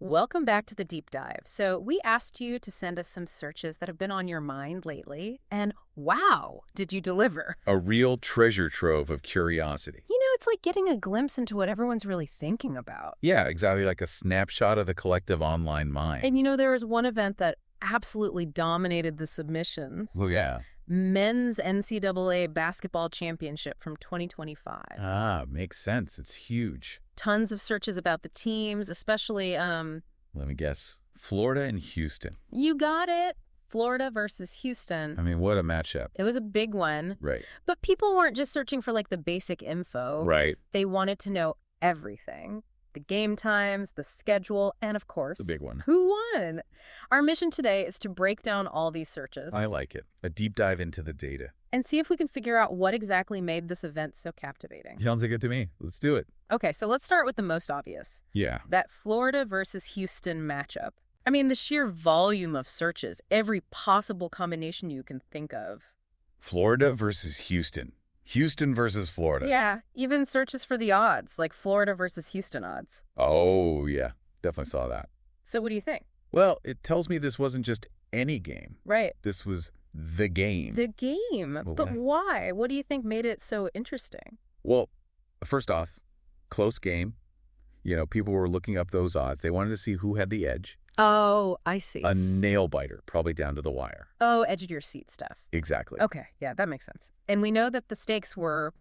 Welcome back to the deep dive. So, we asked you to send us some searches that have been on your mind lately, and wow, did you deliver? A real treasure trove of curiosity. It's like getting a glimpse into what everyone's really thinking about. Yeah, exactly like a snapshot of the collective online mind. And there was one event that absolutely dominated the submissions. Oh, yeah. Men's NCAA basketball championship from 2025. Ah, makes sense. It's huge. Tons of searches about the teams, especially, Let me guess. Florida and Houston. you got it, Florida versus Houston. I mean, what a matchup. It was a big one. Right. But people weren't just searching for, the basic info. Right. They wanted to know everything. The game times, the schedule, and of course, The big one. who won? Our mission today is to break down all these searches. I like it. A deep dive into the data. And see if we can figure out what exactly made this event so captivating. Sounds like it to me. Let's do it. Okay, so let's start with the most obvious. Yeah. That Florida versus Houston matchup. I mean, the sheer volume of searches, every possible combination you can think of. Florida versus Houston. Houston versus Florida. Yeah, even searches for the odds, like Florida versus Houston odds. Oh, yeah. Definitely saw that. So what do you think? Well, it tells me this wasn't just any game. Right. This was the game. The game. Well, But why? What do you think made it so interesting? Well, first off, close game. People were looking up those odds. They wanted to see who had the edge. Oh, I see. A nail biter, probably down to the wire. Oh, edge of your seat stuff. Exactly. Okay, yeah, that makes sense. And we know that the stakes were,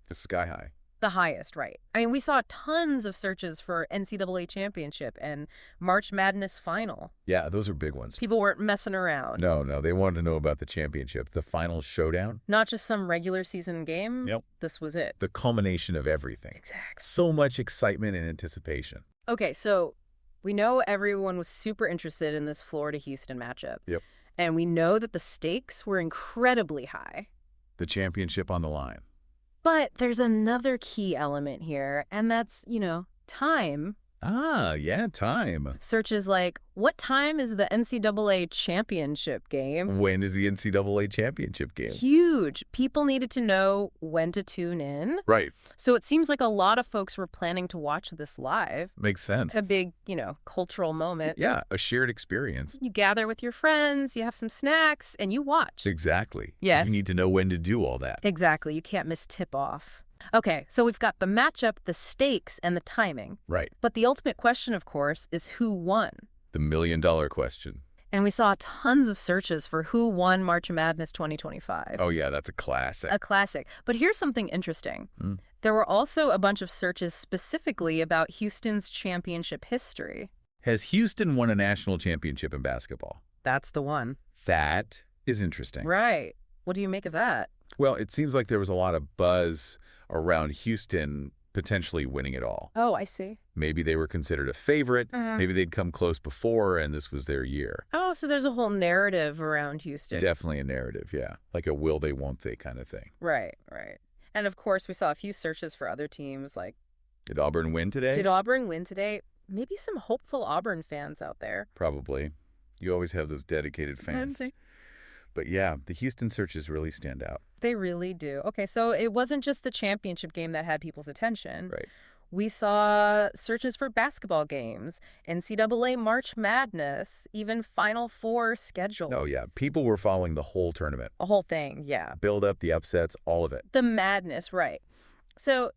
Just sky high. the highest, right? I mean, we saw tons of searches for NCAA championship and March Madness final. Yeah, those are big ones. People weren't messing around. No, they wanted to know about the championship, the final showdown. Not just some regular season game. Yep. This was it. The culmination of everything. Exactly. So much excitement and anticipation. Okay, so we know everyone was super interested in this Florida-Houston matchup. Yep. And we know that the stakes were incredibly high. The championship on the line. But there's another key element here, and that's, time. Ah, yeah, time. Searches like, what time is the NCAA championship game? When is the NCAA championship game? Huge. People needed to know when to tune in. Right. So it seems like a lot of folks were planning to watch this live. Makes sense. A big, cultural moment. Yeah, a shared experience. You gather with your friends, you have some snacks, and you watch. Exactly. Yes. You need to know when to do all that. Exactly. You can't miss tip-off. Okay, so we've got the matchup, the stakes, and the timing. Right. But the ultimate question, of course, is who won? The $1 million question. And we saw tons of searches for who won March Madness 2025. Oh, yeah, that's a classic. A classic. But here's something interesting. Hmm. There were also a bunch of searches specifically about Houston's championship history. Has Houston won a national championship in basketball? That's the one. That is interesting. Right. What do you make of that? Well, it seems like there was a lot of buzz around Houston potentially winning it all. Oh, I see. Maybe they were considered a favorite. Mhm. Maybe they'd come close before, and this was their year. Oh, so there's a whole narrative around Houston. Definitely a narrative, yeah. Like a will they, won't they kind of thing. Right. And of course, we saw a few searches for other teams like, Did Auburn win today? did Auburn win today? Maybe some hopeful Auburn fans out there. Probably. You always have those dedicated fans. But yeah, the Houston searches really stand out. They really do. Okay, so it wasn't just the championship game that had people's attention. Right. We saw searches for basketball games, NCAA March Madness, even Final Four schedule. Oh, yeah. People were following the whole tournament. A whole thing, yeah. Build up, the upsets, all of it. The madness, right. So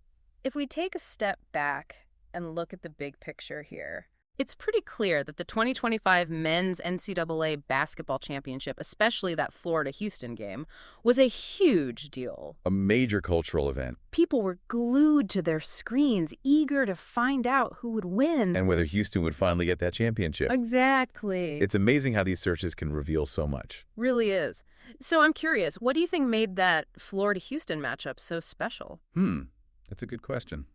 if we take a step back and look at the big picture here, it's pretty clear that the 2025 men's NCAA basketball championship, especially that Florida-Houston game, was a huge deal. A major cultural event. People were glued to their screens, eager to find out who would win. And whether Houston would finally get that championship. Exactly. It's amazing how these searches can reveal so much. Really is. So I'm curious, what do you think made that Florida-Houston matchup so special? That's a good question.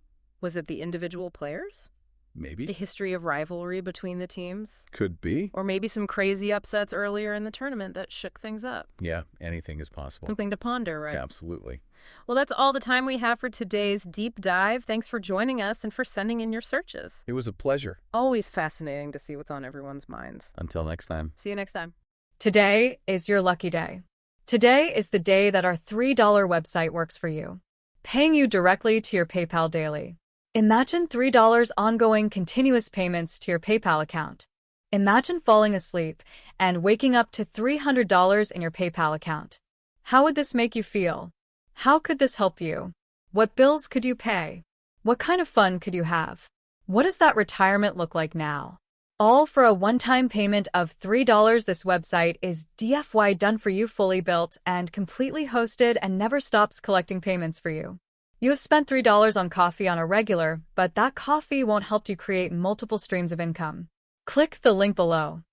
Was it the individual players? Maybe. The history of rivalry between the teams? Could be. Or maybe some crazy upsets earlier in the tournament that shook things up? Yeah, anything is possible. Something to ponder, right? Absolutely. Well, that's all the time we have for today's deep dive. Thanks for joining us and for sending in your searches. It was a pleasure. Always fascinating to see what's on everyone's minds. Until next time. See you next time. Today is your lucky day. Today is the day that our $3 website works for you, paying you directly to your PayPal daily. Imagine $3 ongoing continuous payments to your PayPal account. Imagine falling asleep and waking up to $300 in your PayPal account. How would this make you feel? How could this help you? What bills could you pay? What kind of fun could you have? What does that retirement look like now? All for a one-time payment of $3. This website is DFY done for you, fully built and completely hosted, and never stops collecting payments for you. You have spent $3 on coffee on a regular, but that coffee won't help you create multiple streams of income. Click the link below.